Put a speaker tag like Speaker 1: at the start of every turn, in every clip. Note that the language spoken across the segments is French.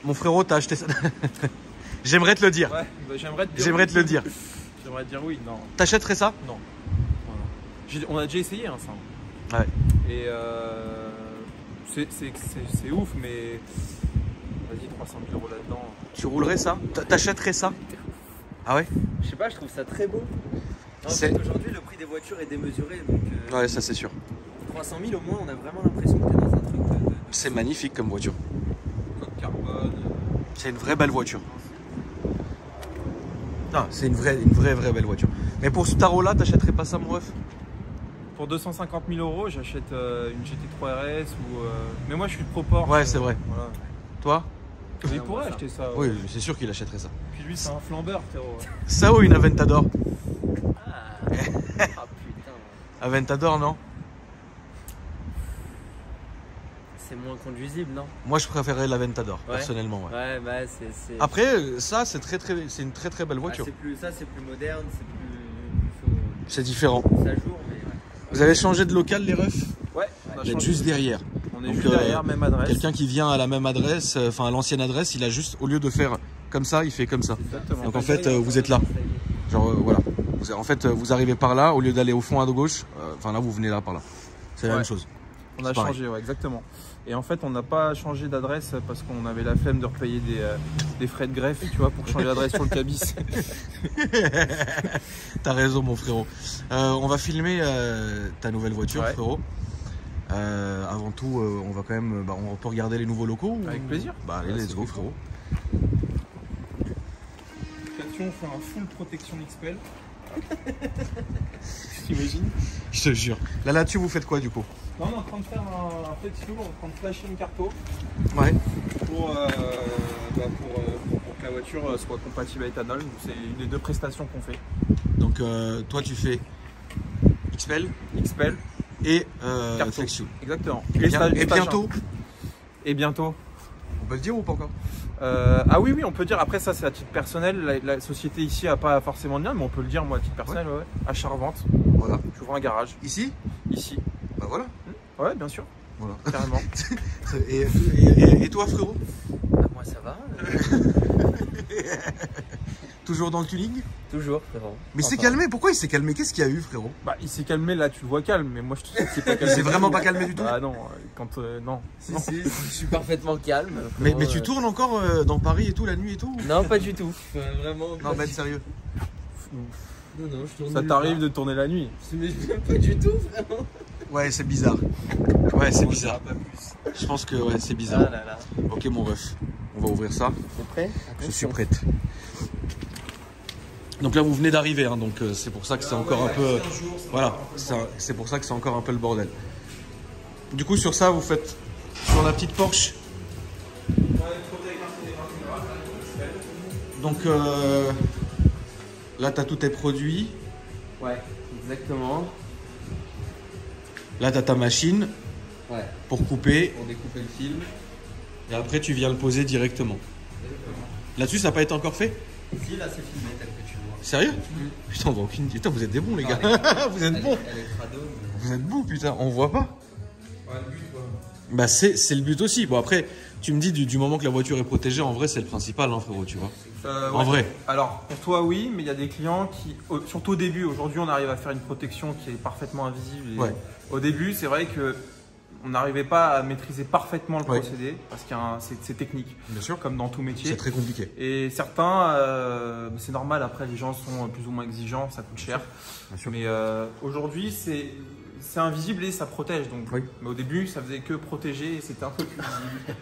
Speaker 1: Mon frérot, t'as acheté ça. J'aimerais te le dire.
Speaker 2: Ouais, bah, j'aimerais te dire.
Speaker 1: J'aimerais te le dire.
Speaker 2: J'aimerais te dire oui, non.
Speaker 1: T'achèterais ça?
Speaker 2: Non. On a déjà essayé, hein, ça.
Speaker 1: Ouais.
Speaker 2: Et c'est ouf, mais vas-y, 300 000 € là-dedans.
Speaker 1: Tu roulerais ça? T'achèterais ça? Ah ouais?
Speaker 3: Je sais pas, je trouve ça très beau. Aujourd'hui, le prix des voitures est démesuré. Donc,
Speaker 1: ouais, ça c'est sûr.
Speaker 3: 300 000 au moins, on a vraiment l'impression que t'es dans un truc de...
Speaker 1: C'est magnifique comme voiture.
Speaker 2: Code carbone.
Speaker 1: C'est une vraie belle voiture. Non, c'est une vraie belle voiture. Mais pour ce tarot-là, t'achèterais pas ça, mon ref?
Speaker 2: Pour 250 000 €, j'achète une GT3 RS ou. Mais moi, je suis de Pro-Porsche.
Speaker 1: Ouais, c'est vrai.
Speaker 2: Voilà.
Speaker 1: Toi?
Speaker 2: Mais il pourrait acheter ça.
Speaker 1: Oui,
Speaker 2: Ouais.
Speaker 1: c'est sûr qu'il achèterait ça.
Speaker 2: Puis lui, c'est un flambeur, frérot.
Speaker 1: Ça ou une Aventador?
Speaker 3: Ah putain.
Speaker 1: Aventador, non?
Speaker 3: C'est moins conduisible, non?
Speaker 1: Moi, je préférerais l'Aventador,
Speaker 3: Ouais.
Speaker 1: personnellement. Ouais.
Speaker 3: Ouais, bah c'est...
Speaker 1: Après, ça, c'est une très très belle
Speaker 3: Ah,
Speaker 1: voiture.
Speaker 3: c'est plus moderne, c'est plus
Speaker 1: C'est différent.
Speaker 3: ça jour, mais ouais.
Speaker 1: Vous avez changé de local, les refs?
Speaker 2: Ouais, on a
Speaker 1: Vous êtes
Speaker 2: changé.
Speaker 1: juste derrière.
Speaker 2: On est
Speaker 1: Donc,
Speaker 2: juste derrière, même adresse.
Speaker 1: Quelqu'un qui vient à la même adresse, enfin à l'ancienne adresse, il a juste, au lieu de faire comme ça, il fait comme ça.
Speaker 2: Exactement.
Speaker 1: Donc en fait, vous êtes là. Genre, voilà. En fait, vous arrivez par là, au lieu d'aller au fond à gauche, enfin là, vous venez là par là. C'est la
Speaker 2: Ouais.
Speaker 1: même chose.
Speaker 2: On a
Speaker 1: C'est pareil.
Speaker 2: changé, ouais, exactement. Et en fait, on n'a pas changé d'adresse parce qu'on avait la flemme de repayer des frais de greffe, tu vois, pour changer d'adresse sur le cabis.
Speaker 1: T'as raison, mon frérot. On va filmer ta nouvelle voiture,
Speaker 2: Ouais.
Speaker 1: frérot. Avant tout, on va quand même, on peut regarder les nouveaux locaux.
Speaker 2: Avec plaisir.
Speaker 1: Bah allez,
Speaker 2: Ouais,
Speaker 1: let's
Speaker 2: c'est
Speaker 1: go,
Speaker 2: fait.
Speaker 1: frérot.
Speaker 2: On fait un full protection XPEL. T'imagines?
Speaker 1: Je te jure. Là-dessus, vous faites quoi du coup?
Speaker 2: Non, on est en train de faire un petit tour, on est en train de flasher une carto
Speaker 1: Ouais.
Speaker 2: pour que la voiture soit compatible à éthanol. C'est une des deux prestations qu'on fait.
Speaker 1: Donc toi, tu fais XPEL
Speaker 2: XPEL
Speaker 1: et
Speaker 2: Carto.
Speaker 1: Flex Fuel.
Speaker 2: Exactement.
Speaker 1: Et
Speaker 2: stage
Speaker 1: bientôt,
Speaker 2: 1. Et bientôt.
Speaker 1: on peut le dire ou pas encore?
Speaker 2: Ah oui, on peut dire. Après, ça, c'est à titre personnel. La société ici n'a pas forcément de lien, mais on peut le dire, moi, à titre personnel. Ouais. Achat-revente.
Speaker 1: Voilà.
Speaker 2: J'ouvre un garage.
Speaker 1: Ici?
Speaker 2: Ici.
Speaker 1: Bah voilà.
Speaker 2: Ouais, bien sûr.
Speaker 1: Voilà.
Speaker 2: Carrément.
Speaker 1: Et toi, frérot?
Speaker 3: Ah, moi ça va.
Speaker 1: Toujours dans le tuning?
Speaker 3: Toujours, frérot.
Speaker 1: Mais c'est
Speaker 3: Enfin,
Speaker 1: calmé, pourquoi il s'est calmé? Qu'est-ce qu'il y a eu, frérot?
Speaker 2: Bah, il s'est calmé, là, tu le vois calme, mais moi, je te dis qu'il est pas
Speaker 1: Il
Speaker 2: calmé.
Speaker 1: s'est vraiment pas calmé du tout?
Speaker 2: Ah non, quand. Non.
Speaker 3: Si, je suis parfaitement calme.
Speaker 1: Mais
Speaker 3: frérot,
Speaker 1: tu tournes encore dans Paris et tout, la nuit et tout?
Speaker 3: Non, pas du tout. Vraiment.
Speaker 1: Non, Ben, sérieux.
Speaker 3: Non, je tourne.
Speaker 2: Ça t'arrive de tourner la nuit.
Speaker 3: Mais pas du tout, vraiment.
Speaker 1: Ouais, c'est bizarre. Ouais, c'est
Speaker 2: On
Speaker 1: bizarre.
Speaker 2: dira pas plus.
Speaker 1: Je pense que ouais, c'est
Speaker 3: Ah
Speaker 1: bizarre.
Speaker 3: là là.
Speaker 1: Ok, mon ref. On va ouvrir ça.
Speaker 3: T'es prêt?
Speaker 1: Je suis prête. Donc là, vous venez d'arriver, hein, donc c'est pour ça que c'est encore un peu. Voilà, c'est pour ça que c'est encore un peu le bordel. Du coup, sur ça, vous faites sur la petite Porsche. Donc là, tu as tous tes produits.
Speaker 3: Ouais, exactement.
Speaker 1: Là, tu as ta machine
Speaker 3: Ouais,
Speaker 1: pour couper.
Speaker 3: pour découper le film.
Speaker 1: Et après, tu viens le poser directement. Là-dessus, ça n'a pas été encore fait?
Speaker 3: Si, là, c'est filmé tel que tu vois.
Speaker 1: Sérieux? Putain, on voit aucune. Putain, vous êtes des bons, les gars. Vous êtes bons.
Speaker 3: Elle est crado, mais...
Speaker 1: Vous êtes bons, putain. On voit pas.
Speaker 2: Ouais, le but, quoi.
Speaker 1: Bah, c'est le but aussi. Bon, après, tu me dis du moment que la voiture est protégée, en vrai, c'est le principal, hein, frérot, tu vois. En vrai.
Speaker 2: Alors, pour toi, oui, mais il y a des clients qui, surtout au début, aujourd'hui, on arrive à faire une protection qui est parfaitement invisible. Et
Speaker 1: Ouais.
Speaker 2: Au début, c'est vrai que on n'arrivait pas à maîtriser parfaitement le
Speaker 1: Ouais.
Speaker 2: procédé parce que c'est technique,
Speaker 1: Bien sûr.
Speaker 2: comme dans tout métier.
Speaker 1: C'est très compliqué.
Speaker 2: Et certains, c'est normal, après, les gens sont plus ou moins exigeants, ça coûte cher.
Speaker 1: Bien sûr.
Speaker 2: Mais aujourd'hui, c'est invisible et ça protège. Donc.
Speaker 1: Oui.
Speaker 2: Mais au début, ça faisait que protéger et c'était un peu plus visible.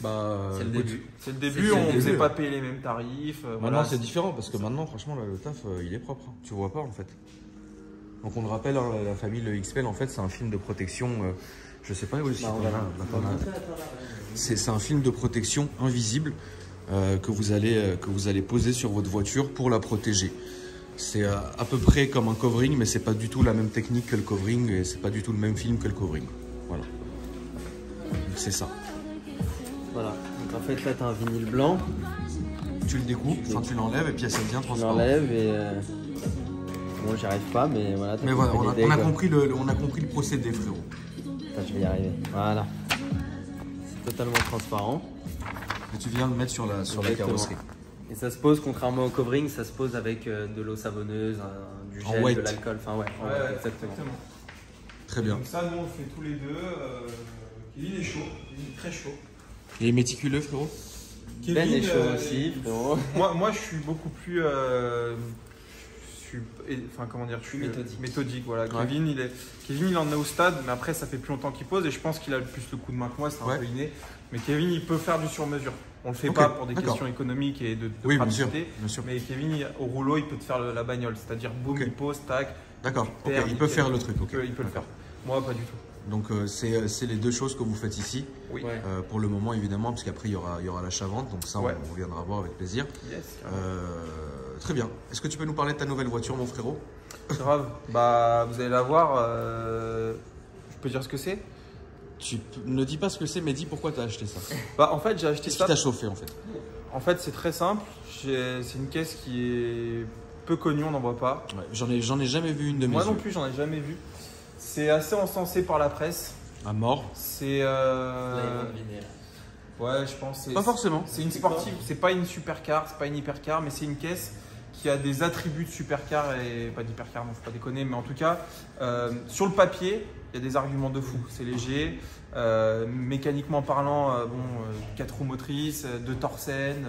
Speaker 1: Bah,
Speaker 3: C'est le début.
Speaker 2: C'est le début,
Speaker 1: C'est le
Speaker 2: on ne faisait
Speaker 1: début,
Speaker 2: pas
Speaker 1: ouais.
Speaker 2: payer les mêmes tarifs.
Speaker 1: Maintenant,
Speaker 2: voilà.
Speaker 1: c'est différent parce que maintenant, franchement, le taf, il est propre. Hein. Tu vois pas, en fait. Donc, on le rappelle, hein, la famille Le XPEL, en fait, c'est un film de protection. Je sais pas où
Speaker 3: Bah, on verra.
Speaker 1: C'est un film de protection invisible que vous allez poser sur votre voiture pour la protéger. C'est à peu près comme un covering, mais c'est pas du tout la même technique que le covering et c'est pas du tout le même film que le covering. Voilà. Donc, c'est ça.
Speaker 3: Voilà. Donc en fait, là, t'as un vinyle blanc.
Speaker 1: Tu le découpes, enfin tu l'enlèves et puis ça devient
Speaker 3: Tu
Speaker 1: transparent.
Speaker 3: l'enlèves et... Bon, j'y arrive pas, mais voilà. t'as
Speaker 1: Mais voilà,
Speaker 3: compris
Speaker 1: on
Speaker 3: l'idée,
Speaker 1: a
Speaker 3: quoi.
Speaker 1: compris le procédé, frérot.
Speaker 3: Attends, je vais y arriver. Voilà. C'est totalement transparent.
Speaker 1: Et tu viens le mettre sur la carrosserie.
Speaker 3: Et ça se pose, contrairement au covering, ça se pose avec de l'eau savonneuse, du gel, de l'alcool. Enfin, ouais, exactement.
Speaker 1: Très bien.
Speaker 2: Donc ça, nous, on le fait tous les deux. Kevin est chaud, il est très chaud.
Speaker 1: Il est méticuleux, frérot.
Speaker 3: Ben est chaud aussi, frérot.
Speaker 2: Moi, je suis beaucoup plus... je suis méthodique. Voilà. Ouais. Kevin, il en est au stade, mais après, ça fait plus longtemps qu'il pose et je pense qu'il a le plus le coup de main que moi, c'est un peu inné. Mais Kevin, il peut faire du sur-mesure. On le fait pas pour des questions économiques et de praticité.
Speaker 1: Bien sûr.
Speaker 2: Mais Kevin, au rouleau, il peut te faire la bagnole, c'est-à-dire boum, il pose, tac.
Speaker 1: D'accord. Il peut faire le truc.
Speaker 2: Il peut le faire. Moi, pas du tout.
Speaker 1: Donc c'est les deux choses que vous faites ici.
Speaker 2: Oui.
Speaker 1: Pour le moment évidemment, parce qu'après il y aura l'achat-vente, donc ça on viendra voir avec plaisir.
Speaker 2: Yes,
Speaker 1: très bien. Est-ce que tu peux nous parler de ta nouvelle voiture, mon frérot?
Speaker 2: Grave. Bah vous allez la voir. Je peux dire ce que c'est?
Speaker 1: Tu ne dis pas ce que c'est, mais dis pourquoi tu as acheté ça.
Speaker 2: Bah en fait j'ai acheté ça.
Speaker 1: Qu'est-ce qui t'a chauffé en fait?
Speaker 2: En fait c'est très simple. C'est une caisse qui est peu connue, on n'en voit pas.
Speaker 1: Ouais, j'en ai jamais vu une de mes yeux.
Speaker 2: Moi non plus, j'en ai jamais vu. C'est assez encensé par la presse.
Speaker 1: À mort.
Speaker 2: C'est ouais, je pense.
Speaker 1: Pas forcément.
Speaker 2: C'est une sportive. C'est pas une supercar, c'est pas une hypercar, mais c'est une caisse qui a des attributs de supercar et pas d'hypercar, non, faut pas déconner. Mais en tout cas, sur le papier, il y a des arguments de fou. C'est léger, mécaniquement parlant, 4 roues motrices, 2 Torsen.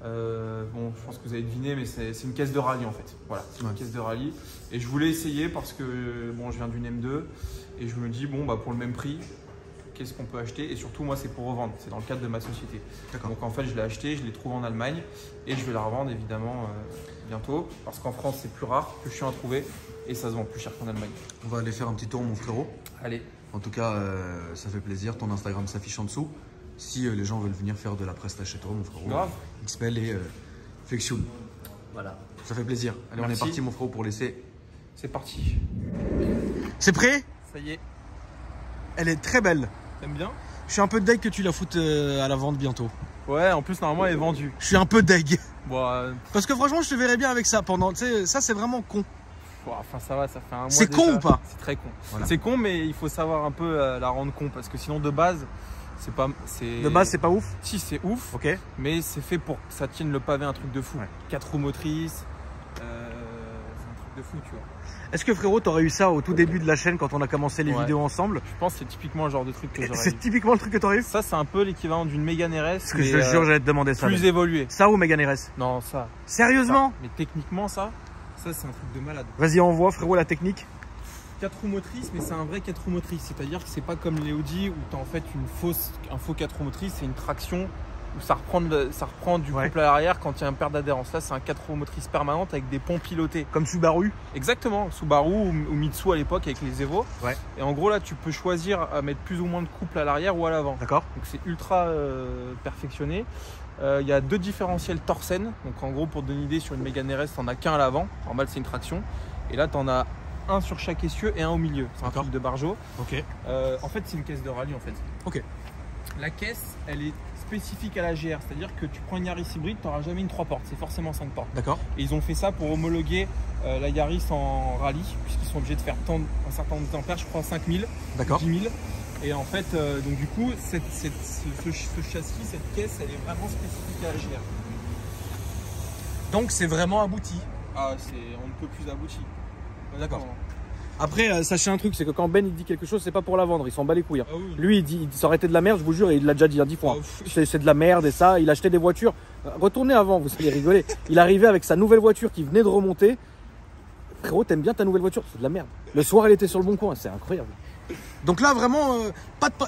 Speaker 2: Je pense que vous avez deviné, mais c'est une caisse de rallye en fait. Voilà, c'est une caisse de rallye. Et je voulais essayer parce que je viens d'une M2 et je me dis pour le même prix, qu'est-ce qu'on peut acheter? Et surtout, moi, c'est pour revendre. C'est dans le cadre de ma société. Donc en fait, je l'ai acheté, je l'ai trouvé en Allemagne et je vais la revendre évidemment bientôt parce qu'en France, c'est plus rare que je suis à trouver et ça se vend plus cher qu'en Allemagne.
Speaker 1: On va aller faire un petit tour, mon frérot.
Speaker 2: Allez.
Speaker 1: En tout cas, ça fait plaisir. Ton Instagram s'affiche en dessous. Si les gens veulent venir faire de la presta chez toi, mon frérot.
Speaker 2: Grave.
Speaker 1: XPEL et Flexion.
Speaker 3: Voilà.
Speaker 1: Ça fait plaisir. Allez, on est parti, mon frérot, pour l'essai.
Speaker 2: C'est parti.
Speaker 1: C'est prêt?
Speaker 2: Ça y est.
Speaker 1: Elle est très belle.
Speaker 2: T'aimes bien?
Speaker 1: Je suis un peu deg que tu la foutes à la vente bientôt.
Speaker 2: Ouais, en plus, normalement, elle est vendue.
Speaker 1: Je suis un peu deg.
Speaker 2: Parce
Speaker 1: que franchement, je te verrais bien avec ça pendant. Tu sais, ça, c'est vraiment con.
Speaker 2: Enfin, ça va, ça fait un mois.
Speaker 1: C'est con ou pas?
Speaker 2: C'est très con.
Speaker 1: Voilà.
Speaker 2: C'est con, mais il faut savoir un peu la rendre con parce que sinon, de base, c'est pas.
Speaker 1: De base, c'est pas ouf?
Speaker 2: Si, c'est ouf.
Speaker 1: Ok.
Speaker 2: Mais c'est fait pour que ça tienne le pavé, un truc de fou. 4 roues motrices. C'est un truc de fou, tu vois.
Speaker 1: Est-ce que frérot, t'aurais eu ça au tout début de la chaîne quand on a commencé les vidéos ensemble?
Speaker 2: Je pense que c'est typiquement le genre de truc que j'aurais eu.
Speaker 1: C'est typiquement le truc que t'aurais eu?
Speaker 2: Ça, c'est un peu l'équivalent d'une Mégane RS.
Speaker 1: Parce que je te jure, j'allais te demander ça.
Speaker 2: Plus évolué.
Speaker 1: Ça ou Mégane RS?
Speaker 2: Non, ça.
Speaker 1: Sérieusement?
Speaker 2: Ça. Mais techniquement, ça c'est un truc de malade.
Speaker 1: Vas-y, envoie frérot la technique.
Speaker 2: 4 roues motrices, mais c'est un vrai 4 roues motrices. C'est-à-dire que c'est pas comme les Audi où tu as en fait un faux 4 roues motrices, c'est une traction où ça reprend du couple à l'arrière quand il y a un perte d'adhérence. Là, c'est un 4 roues motrices permanente avec des ponts pilotés.
Speaker 1: Comme Subaru?
Speaker 2: Exactement, Subaru ou Mitsu à l'époque avec les Evo. Ouais. Et en gros, là, tu peux choisir à mettre plus ou moins de couple à l'arrière ou à l'avant.
Speaker 1: D'accord.
Speaker 2: Donc c'est ultra perfectionné. Il y a 2 différentiels Torsen. Donc en gros, pour te donner une idée, sur une Mégane RS, tu n'en as qu'un à l'avant. Normal, c'est une traction. Et là, tu en as un sur chaque essieu et un au milieu. C'est un truc de Barjo.
Speaker 1: Ok.
Speaker 2: En fait, c'est une caisse de rallye en fait.
Speaker 1: Ok.
Speaker 2: La caisse, elle est spécifique à la GR, c'est-à-dire que tu prends une Yaris hybride, tu n'auras jamais une 3 portes, c'est forcément 5 portes.
Speaker 1: D'accord.
Speaker 2: Et ils ont fait ça pour homologuer la Yaris en rallye, puisqu'ils sont obligés de faire un certain nombre d'ampères, je crois 5000, 10 000. Et en fait, donc du coup, ce châssis, cette caisse, elle est vraiment spécifique à la GR.
Speaker 1: Donc c'est vraiment abouti.
Speaker 2: Ah, on ne peut plus abouti.
Speaker 1: D'accord. Après, sachez un truc, c'est que quand Ben il dit quelque chose, c'est pas pour la vendre, il s'en bat les couilles.
Speaker 2: Ah oui.
Speaker 1: Lui, il dit, ça aurait été de la merde, je vous jure, et il l'a déjà dit 10 fois. C'est de la merde et ça, il achetait des voitures. Retournez avant, vous allez rigoler. Il arrivait avec sa nouvelle voiture qui venait de remonter. Frérot, t'aimes bien ta nouvelle voiture? C'est de la merde. Le soir, elle était sur le bon coin, c'est incroyable. Donc là, vraiment,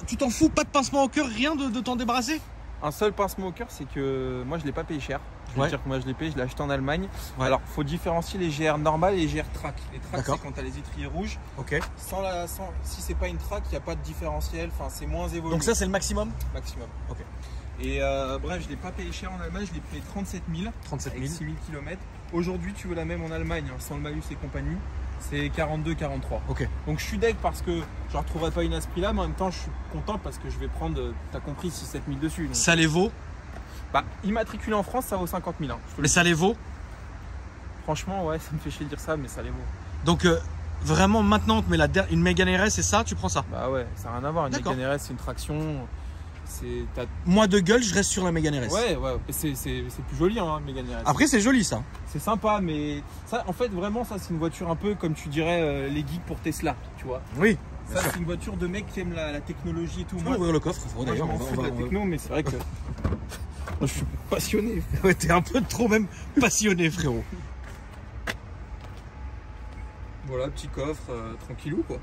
Speaker 1: tu t'en fous, pas de pincement au cœur, rien de t'en débarrasser?
Speaker 2: Un seul pincement au cœur, c'est que moi, je l'ai pas payé cher. Je veux dire que moi je l'ai payé, je l'ai acheté en Allemagne. Ouais. Alors, il faut différencier les GR normales et les GR track. Les tracks, c'est quand tu as les étriers rouges.
Speaker 1: Ok.
Speaker 2: Si c'est pas une track, il n'y a pas de différentiel. Enfin, c'est moins évolué.
Speaker 1: Donc ça, c'est le maximum?
Speaker 2: Maximum.
Speaker 1: Ok.
Speaker 2: Et bref, je l'ai pas payé cher en Allemagne. Je l'ai payé 37 000.
Speaker 1: 37 000.
Speaker 2: 6 000 km. Aujourd'hui, tu veux la même en Allemagne, hein, sans le malus et compagnie. C'est 42-43.
Speaker 1: Ok.
Speaker 2: Donc je suis deg parce que je ne retrouverai pas une Aspri là, mais en même temps, je suis content parce que je vais prendre, tu as compris, 6-7 000 dessus. Donc...
Speaker 1: Ça les vaut?
Speaker 2: Bah, immatriculé en France, ça vaut 50 000. Hein,
Speaker 1: mais ça les vaut?
Speaker 2: Franchement, ouais, ça me fait chier de dire ça, mais ça les vaut.
Speaker 1: Donc, vraiment, maintenant, on te met une Mégane RS et ça, tu prends ça?
Speaker 2: Bah ouais, ça n'a rien à voir. Une Mégane RS, c'est une traction.
Speaker 1: Moi de gueule, je reste sur la Mégane RS.
Speaker 2: Ouais, c'est plus joli, hein, Mégane RS.
Speaker 1: Après, c'est joli ça.
Speaker 2: C'est sympa, mais ça, en fait, vraiment, ça, c'est une voiture un peu comme tu dirais les geeks pour Tesla, tu vois.
Speaker 1: Oui.
Speaker 2: Ça, c'est une voiture de mec qui aime la technologie et tout.
Speaker 1: Tu peux ouvrir le coffre,
Speaker 2: d'ailleurs. Moi, je m'en fous de la techno, mais c'est vrai que je suis passionné.
Speaker 1: Ouais, t'es un peu trop même passionné, frérot.
Speaker 2: Voilà, petit coffre, tranquillou, quoi.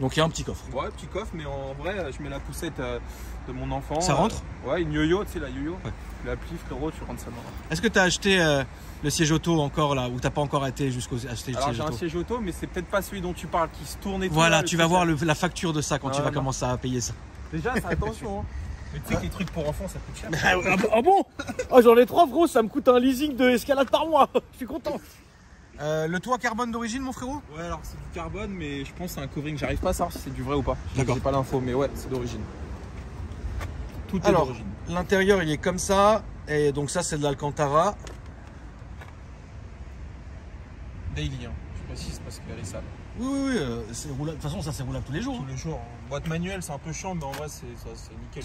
Speaker 1: Donc il y a un petit coffre.
Speaker 2: Ouais, petit coffre, mais en vrai, je mets la poussette de mon enfant.
Speaker 1: Ça rentre?
Speaker 2: Ouais, une yo-yo, tu sais, la yo-yo. Ouais. Tu l'applies, frérot, tu rentres ça dedans.
Speaker 1: Est-ce que tu as acheté le siège auto encore là, ou t'as pas encore été jusqu'au acheter le siège auto?
Speaker 2: Alors j'ai un siège auto, mais c'est peut-être pas celui dont tu parles, qui se tourne et tout.
Speaker 1: Voilà,
Speaker 2: là,
Speaker 1: tu vas voir la facture de ça quand tu vas commencer à payer ça.
Speaker 2: Déjà, c'est attention. Hein. Mais tu sais que les trucs pour enfants, ça coûte cher.
Speaker 1: Ah bon? Oh, j'en ai 3, frérot, ça me coûte un leasing de escalade par mois. Je suis content. Le toit carbone d'origine, mon frérot?
Speaker 2: Ouais, alors c'est du carbone, mais je pense que c'est un covering. J'arrive pas à savoir si c'est du vrai ou pas.
Speaker 1: D'accord.
Speaker 2: J'ai pas l'info, mais ouais, c'est d'origine. Tout est d'origine.
Speaker 1: L'intérieur, il est comme ça. Et donc, ça, c'est de l'Alcantara.
Speaker 2: Daily, hein. Je précise parce qu'elle est sale.
Speaker 1: Oui. De toute façon, ça, c'est roulable tous les jours.
Speaker 2: Tous les jours. En boîte manuelle, c'est un peu chiant, mais en vrai, c'est nickel.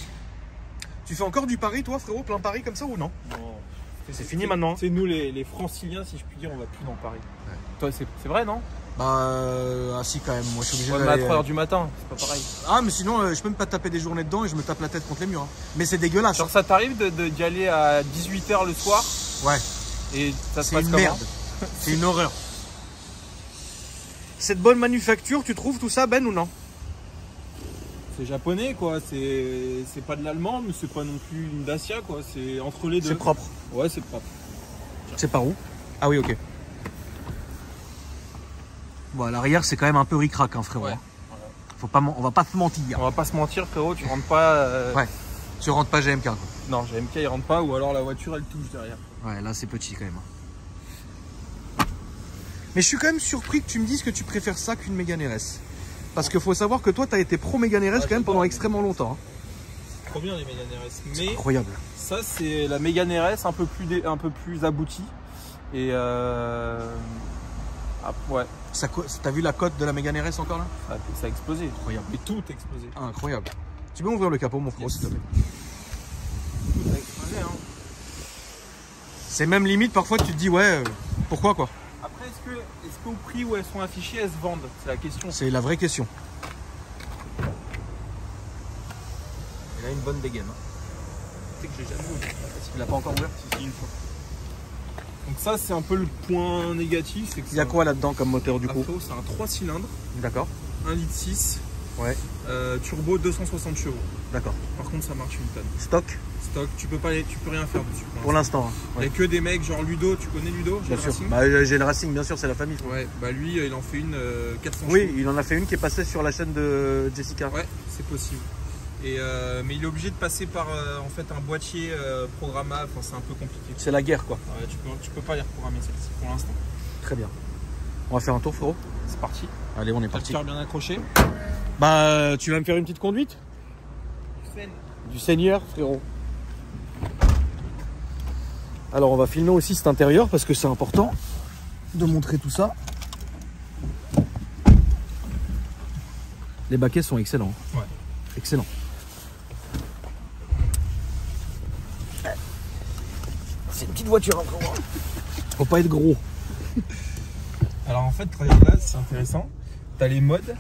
Speaker 1: Tu fais encore du Paris, toi, frérot? Plein Paris comme ça ou non?
Speaker 2: Non.
Speaker 1: C'est fini maintenant.
Speaker 2: C'est nous les franciliens, si je puis dire, on va plus dans Paris. Ouais. Toi, c'est vrai, non?
Speaker 1: Ah si, quand même. Moi, je suis obligé
Speaker 2: d'aller à 3 h du matin, c'est pas pareil.
Speaker 1: Ah, mais sinon, je peux même pas taper des journées dedans et je me tape la tête contre les murs. Hein. Mais c'est dégueulasse.
Speaker 2: Genre, ça t'arrive d'y aller à 18 h le soir?
Speaker 1: Ouais.
Speaker 2: Et ça se passe
Speaker 1: comment? Merde. C'est une horreur. C'est de bonne manufacture, tu trouves tout ça, Ben, ou non?
Speaker 2: C'est japonais, quoi. C'est pas de l'allemand, mais c'est pas non plus une Dacia, quoi. C'est entre les deux.
Speaker 1: C'est propre.
Speaker 2: Ouais, c'est propre.
Speaker 1: C'est par où? Ah oui, ok. Bon, à l'arrière, c'est quand même un peu ric-rac, hein, frérot. Ouais. Voilà. On va pas se mentir.
Speaker 2: On va pas se mentir, frérot, tu rentres pas...
Speaker 1: Ouais. Tu rentres pas GMK, quoi.
Speaker 2: Non, GMK, il rentre pas, ou alors la voiture, elle touche derrière.
Speaker 1: Ouais, là, c'est petit, quand même. Mais je suis quand même surpris que tu me dises que tu préfères ça qu'une Mégane RS. Parce qu'il faut savoir que toi, tu as été pro Mégane RS quand même pendant extrêmement longtemps. Hein.
Speaker 2: Trop bien les Mégane RS.
Speaker 1: Mais incroyable.
Speaker 2: Ça, c'est la Mégane RS un peu plus aboutie. Et ouais.
Speaker 1: T'as vu la cote de la Mégane RS encore là?
Speaker 2: Ça a explosé.
Speaker 1: Incroyable.
Speaker 2: Mais tout a explosé.
Speaker 1: Ah, incroyable. Tu peux ouvrir le capot, mon frérot, s'il te plaît?
Speaker 2: Tout a explosé, hein.
Speaker 1: C'est même limite, parfois, tu te dis, ouais, pourquoi quoi?
Speaker 2: Après, est-ce qu'au prix où elles sont affichées, elles se vendent? C'est la question.
Speaker 1: C'est la vraie question. Elle a une bonne dégaine. Hein.
Speaker 2: Tu sais que j'ai jamais ouvert.
Speaker 1: Tu l'as pas encore ouvert?
Speaker 2: Si, une fois. Donc ça, c'est un peu le point négatif.
Speaker 1: Il y a quoi là-dedans comme moteur du coup?
Speaker 2: C'est un 3 cylindres.
Speaker 1: D'accord.
Speaker 2: 1,6 litre.
Speaker 1: Ouais.
Speaker 2: Turbo 260 chevaux.
Speaker 1: D'accord.
Speaker 2: Par contre, ça marche une tonne.
Speaker 1: Stock,
Speaker 2: tu peux rien faire dessus.
Speaker 1: Pour l'instant. Hein.
Speaker 2: Il n'y a que des mecs genre Ludo, tu connais Ludo?
Speaker 1: Bien sûr. J'ai le Racing, bien sûr, c'est la famille.
Speaker 2: Ouais, bah lui, il en fait une 400 chevaux.
Speaker 1: Oui, il en a fait une qui est passée sur la chaîne de Jessica.
Speaker 2: Ouais, c'est possible. Et mais il est obligé de passer par en fait un boîtier programmable, enfin, c'est un peu compliqué.
Speaker 1: C'est la guerre quoi.
Speaker 2: Ouais, tu peux pas les reprogrammer celle-ci pour l'instant.
Speaker 1: Très bien. On va faire un tour, frérot?
Speaker 2: C'est parti.
Speaker 1: Allez, on est parti.
Speaker 2: Bien accroché.
Speaker 1: Bah, tu vas me faire une petite conduite? Du Seigneur, frérot. Alors, on va filmer aussi cet intérieur parce que c'est important de montrer tout ça. Les baquets sont excellents.
Speaker 2: Ouais.
Speaker 1: Excellent. C'est une petite voiture, hein, frérot. Faut pas être gros.
Speaker 2: Alors en fait, regarde là, c'est intéressant. Tu as les modes.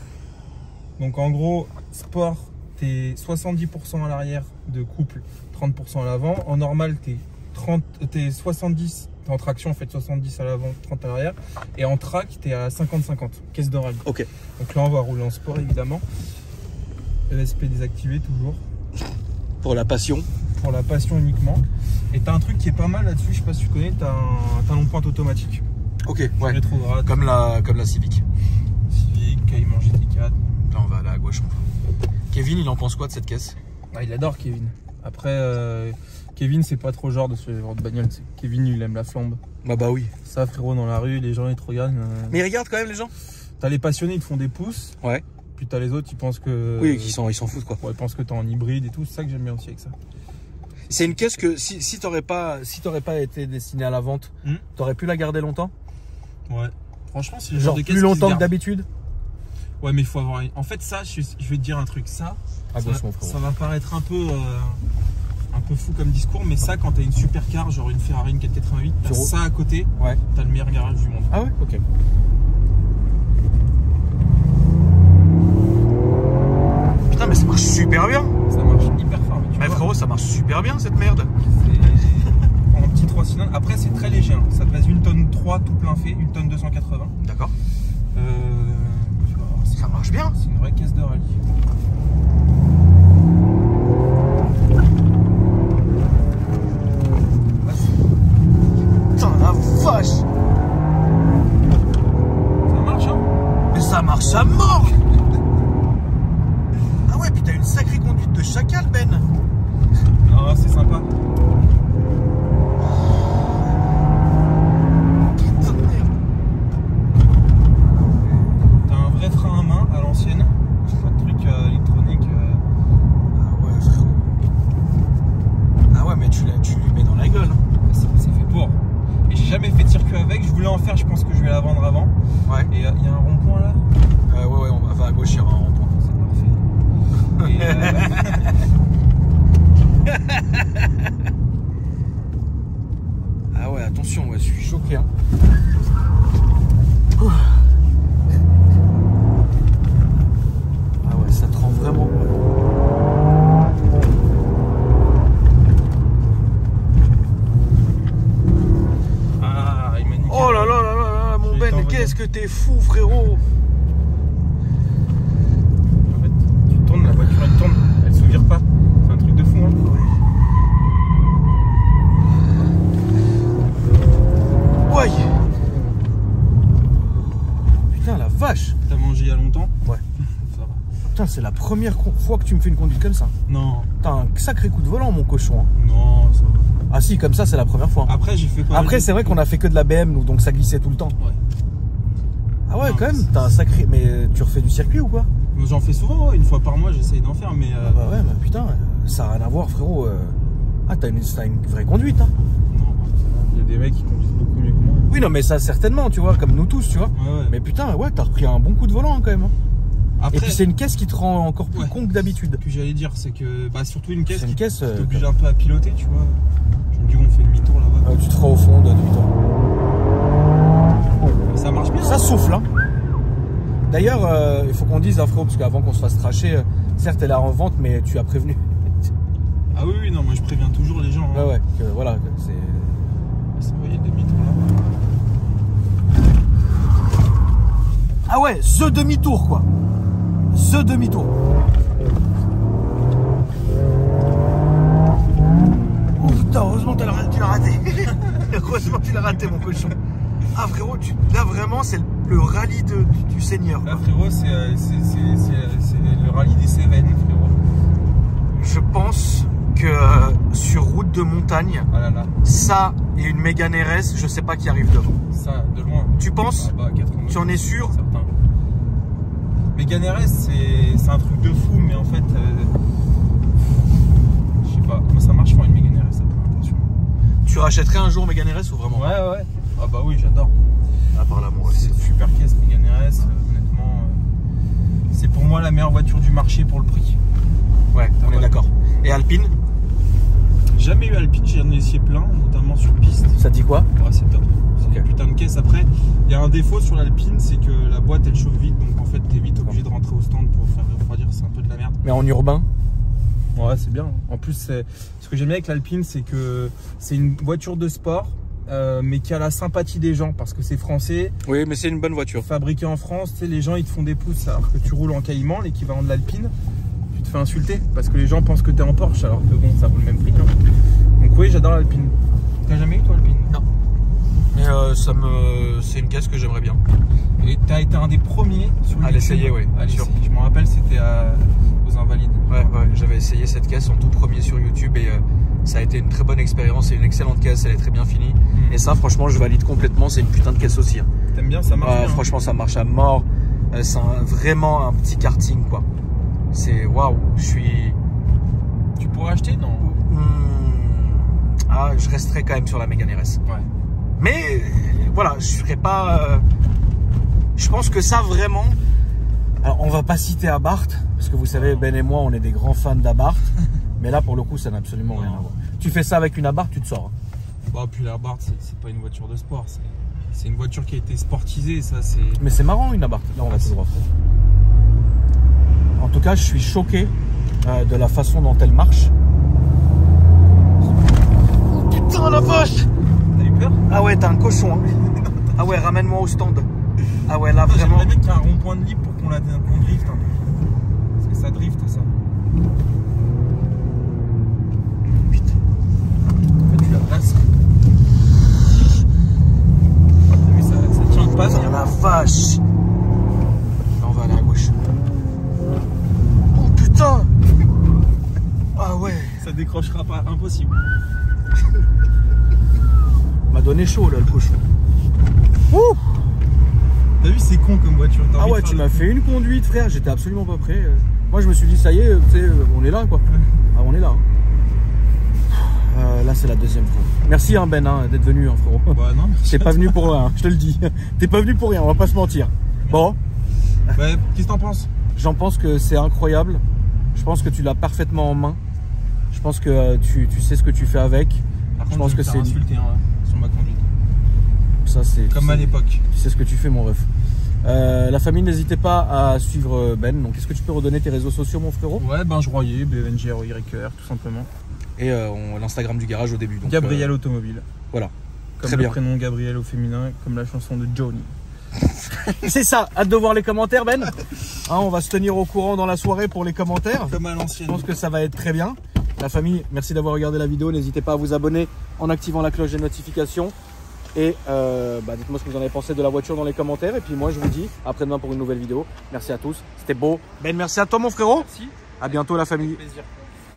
Speaker 2: Donc en gros, sport, tu es 70% à l'arrière de couple, 30% à l'avant. En normal, tu es 70, en traction en fait 70 à l'avant, 30 à l'arrière. Et en track, tu es à 50-50, caisse d'oreille.
Speaker 1: Ok.
Speaker 2: Donc là, on va rouler en sport évidemment. ESP désactivé toujours.
Speaker 1: Pour la passion.
Speaker 2: Pour la passion uniquement. Et tu as un truc qui est pas mal là-dessus, je sais pas si tu connais, tu as un talon pointe automatique.
Speaker 1: Ok, ouais.
Speaker 2: Rétrograde.
Speaker 1: Comme la Civic.
Speaker 2: Civic, Cayman GT4.
Speaker 1: Là, on va aller à gauche. Kevin, il en pense quoi de cette caisse?
Speaker 2: Ah, il adore Kevin. Après, Kevin, c'est pas trop le genre de ce genre de bagnole. Kevin, il aime la flambe.
Speaker 1: Bah oui.
Speaker 2: Ça, frérot, dans la rue, les gens, ils te regardent.
Speaker 1: Mais ils regardent quand même, les gens?
Speaker 2: T'as les passionnés, ils te font des pouces.
Speaker 1: Ouais.
Speaker 2: Puis t'as les autres, ils pensent que...
Speaker 1: Oui, ils s'en foutent, quoi.
Speaker 2: Ouais, ils pensent que t'es en hybride et tout. C'est ça que j'aime bien aussi avec ça.
Speaker 1: C'est une caisse que si t'aurais pas été destiné à la vente, t'aurais pu la garder longtemps?
Speaker 2: Ouais. Franchement, c'est le
Speaker 1: genre
Speaker 2: de caisse
Speaker 1: plus longtemps que d'habitude?
Speaker 2: Ouais, mais il faut avoir... En fait, ça, je vais te dire un truc. Ça,
Speaker 1: à gauche, mon frère.
Speaker 2: Ça va paraître un peu fou comme discours, mais ça, quand t'as une supercar, genre une Ferrari, une 488, t'as ça à côté,
Speaker 1: ouais.
Speaker 2: T'as le meilleur garage du monde.
Speaker 1: Ah ouais? Ok. Putain, mais ça marche super bien.
Speaker 2: Ça marche hyper fort.
Speaker 1: Mais frérot, ça marche super bien cette merde.
Speaker 2: En petit 3 cylindres. Après, c'est très léger. Hein. Ça pèse 1 tonne 3 tout plein fait, 1 tonne 280.
Speaker 1: D'accord. Ça marche bien.
Speaker 2: C'est une vraie caisse de rallye.
Speaker 1: Putain, la vache.
Speaker 2: Ça marche, hein?
Speaker 1: Mais ça marche à mort. Ah ouais, puis t'as une sacrée conduite de chacal, Ben.
Speaker 2: Non, c'est sympa.
Speaker 1: Putain de merde.
Speaker 2: T'as un vrai frein à main à l'ancienne. Pas de truc électronique.
Speaker 1: Ah ouais, frérot. Ah ouais, mais tu lui mets dans la gueule. Hein.
Speaker 2: C'est fait pour. Et j'ai jamais fait de circuit avec. Je voulais en faire, je pense que je vais la vendre avant.
Speaker 1: Ouais.
Speaker 2: Et il y a un rond-point là.
Speaker 1: Ouais, on va à gauche, il y aura un rond-point.
Speaker 2: C'est parfait.
Speaker 1: Ah ouais, attention, ouais, je suis choqué. Hein. Ah ouais, ça tremble vraiment.
Speaker 2: Ah, il m'a niqué.
Speaker 1: Oh là là là là là, mon Ben, qu'est-ce que t'es fou, frérot.
Speaker 2: En fait, tu tournes, la voiture elle tourne, elle se vire pas. C'est un truc de fou, hein.
Speaker 1: Ouais. Putain, la vache.
Speaker 2: T'as mangé il y a longtemps?
Speaker 1: Ouais.
Speaker 2: Ça va.
Speaker 1: Putain, c'est la première fois que tu me fais une conduite comme ça.
Speaker 2: Non.
Speaker 1: T'as un sacré coup de volant, mon cochon. Hein.
Speaker 2: Non, ça va.
Speaker 1: Ah si, comme ça, c'est la première fois.
Speaker 2: Après, j'ai fait quoi?
Speaker 1: Après, c'est vrai qu'on a fait que de la BM, nous, donc ça glissait tout le temps.
Speaker 2: Ouais.
Speaker 1: Ah ouais,
Speaker 2: Non,
Speaker 1: quand même, t'as un sacré... Mais tu refais du circuit ou quoi?
Speaker 2: J'en fais souvent, ouais. Une fois par mois, j'essaye d'en faire, mais...
Speaker 1: Ah bah ouais, mais putain, ça n'a rien à voir, frérot. Ah, t'as une vraie conduite, hein.
Speaker 2: Non, il y a des mecs qui conduisent beaucoup mieux que moi.
Speaker 1: Oui, non, mais ça, certainement, tu vois, comme nous tous, tu vois.
Speaker 2: Ouais.
Speaker 1: Mais putain, ouais, t'as repris un bon coup de volant, hein, quand même. Hein.
Speaker 2: Après,
Speaker 1: et puis, c'est une caisse qui te rend encore plus con que d'habitude.
Speaker 2: Ce que j'allais dire, c'est que... Bah, surtout une caisse
Speaker 1: qui
Speaker 2: t'oblige un peu à piloter, tu vois. Je me dis, on fait demi-tour là-bas.
Speaker 1: Tu te feras au fond de demi-tour.
Speaker 2: Ça marche bien.
Speaker 1: Ça souffle, hein. D'ailleurs, il faut qu'on dise, frérot, parce qu'avant qu'on se fasse tracher, certes, elle est en vente, mais tu as prévenu.
Speaker 2: Ah oui, non, moi je préviens toujours les gens. Hein.
Speaker 1: Ouais, que, voilà, c'est...
Speaker 2: Ça va, il y a le demi-tour là.
Speaker 1: Ah ouais, ce demi-tour, quoi. Ce demi-tour. Oh putain, heureusement tu l'as raté. Heureusement tu l'as raté, mon cochon. Ah frérot, là vraiment c'est le rallye du Seigneur.
Speaker 2: Là frérot, c'est le rallye des Cévennes, frérot.
Speaker 1: Je pense que sur route de montagne, ça et une Mégane RS, je sais pas qui arrive devant.
Speaker 2: Ça, de loin.
Speaker 1: Tu penses?
Speaker 2: Ah bah, 80.
Speaker 1: Tu en es sûr?
Speaker 2: Certain. Mégane RS, c'est un truc de fou, mais en fait, je sais pas comment ça marche pour une Mégane RS, ça prend attention.
Speaker 1: Tu rachèterais un jour Mégane RS ou vraiment?
Speaker 2: Ouais. Ah bah oui, j'adore.
Speaker 1: Ah par l'amour.
Speaker 2: C'est une super caisse Mégane RS, honnêtement. C'est pour moi la meilleure voiture du marché pour le prix.
Speaker 1: Ouais, on est d'accord. Et Alpine?
Speaker 2: Jamais eu Alpine, j'en ai essayé plein, notamment sur piste.
Speaker 1: Ça dit quoi?
Speaker 2: Ouais, c'est top. C'est une putain de caisse. Après, il y a un défaut sur l'Alpine, c'est que la boîte elle chauffe vite, donc en fait t'es vite obligé de rentrer au stand pour faire refroidir, c'est un peu de la merde.
Speaker 1: Mais en urbain? Ouais,
Speaker 2: c'est bien. En plus, ce que j'aime bien avec l'Alpine, c'est que c'est une voiture de sport, mais qui a la sympathie des gens, parce que c'est français.
Speaker 1: Oui, mais c'est une bonne voiture.
Speaker 2: Fabriqué en France, tu sais, les gens ils te font des pouces alors que tu roules en Caïman, l'équivalent de l'Alpine. Tu te fais insulter parce que les gens pensent que tu es en Porsche alors que bon, ça vaut le même prix. Hein. Donc oui, j'adore l'Alpine. T'as jamais eu toi l'Alpine?
Speaker 1: Non. Mais c'est une caisse que j'aimerais bien.
Speaker 2: Et tu as été un des premiers sur
Speaker 1: à l'essayer, oui.
Speaker 2: Je me rappelle, c'était aux Invalides.
Speaker 1: Ouais, j'avais essayé cette caisse en tout premier sur YouTube et ça a été une très bonne expérience. C'est une excellente caisse, elle est très bien finie. Et ça, franchement, je valide complètement. C'est une putain de caisse aussi. Hein.
Speaker 2: T'aimes bien, ça marche bien.
Speaker 1: Franchement, ça marche à mort. C'est vraiment un petit karting, quoi. C'est waouh, je suis...
Speaker 2: Tu pourrais acheter, non?
Speaker 1: Ah, je resterai quand même sur la Mégane RS.
Speaker 2: Ouais.
Speaker 1: Mais voilà, je ferai pas... Je pense que ça vraiment,
Speaker 4: Alors, on va pas citer Abarth, parce que vous savez, Ben et moi, on est des grands fans d'Abarth. Mais là, pour le coup, ça n'a absolument rien à voir. Tu fais ça avec une Abarth, tu te sors.
Speaker 2: Bah, puis l'Abarth, c'est pas une voiture de sport. C'est une voiture qui a été sportisée, ça c'est...
Speaker 4: Mais c'est marrant une Abarth. Là, on va tout droit. En tout cas, je suis choqué de la façon dont elle marche. Oh putain, la vache!
Speaker 2: T'as eu peur?
Speaker 4: Ah ouais, t'es un cochon. Hein. Ah ouais, ramène-moi au stand. Ah ouais, là, vraiment...
Speaker 2: J'aimerais bien qu'il y ait un rond-point de libre pour qu'on drift un peu. Parce que ça drift, ça.
Speaker 4: Putain.
Speaker 2: Tu la places. Mais ça tient pas bien.
Speaker 4: La vache! Là, on va aller à gauche. Oh putain! Ah ouais!
Speaker 2: Ça décrochera pas, impossible.
Speaker 4: M'a donné chaud là, le cochon. Ouh!
Speaker 2: T'as vu, c'est con comme voiture.
Speaker 4: Ah ouais, tu m'as fait une conduite, frère. J'étais absolument pas prêt. Moi, je me suis dit, ça y est, tu sais, on est là, quoi. Ah, on est là. Hein. Là, c'est la deuxième fois. Merci, hein, Ben, hein, d'être venu, hein, frérot.
Speaker 2: Bah non.
Speaker 4: T'es pas venu pour rien, hein, je te le dis. T'es pas venu pour rien, on va pas se mentir. Bon.
Speaker 2: Bah, qu'est-ce que t'en penses?
Speaker 4: J'en pense que c'est incroyable. Je pense que tu l'as parfaitement en main. Je pense que tu sais ce que tu fais avec.
Speaker 2: Par contre,
Speaker 4: je pense que c'est
Speaker 2: insulté hein, sur ma conduite.
Speaker 4: Ça, c'est
Speaker 2: comme à l'époque.
Speaker 4: Tu sais ce que tu fais, mon ref. La famille, n'hésitez pas à suivre Ben. Donc, est-ce que tu peux redonner tes réseaux sociaux, mon frérot?
Speaker 2: Ouais, Benj Royer, BENJROYER, tout simplement.
Speaker 4: Et l'Instagram du garage au début. Donc,
Speaker 2: Gabriel Automobile.
Speaker 4: Voilà.
Speaker 2: Comme
Speaker 4: très
Speaker 2: le
Speaker 4: bien.
Speaker 2: prénom Gabriel au féminin, comme la chanson de Johnny.
Speaker 4: C'est ça. Hâte de voir les commentaires, Ben. Hein, on va se tenir au courant dans la soirée pour les commentaires.
Speaker 2: Comme à l'ancienne.
Speaker 4: Je pense que ça va être très bien. La famille, merci d'avoir regardé la vidéo. N'hésitez pas à vous abonner en activant la cloche des notifications. Et dites-moi ce que vous en avez pensé de la voiture dans les commentaires. Et puis moi, je vous dis à après-demain pour une nouvelle vidéo. Merci à tous. C'était beau. Ben, merci à toi, mon frérot.
Speaker 2: Merci.
Speaker 4: À bientôt, la famille.
Speaker 2: Avec plaisir.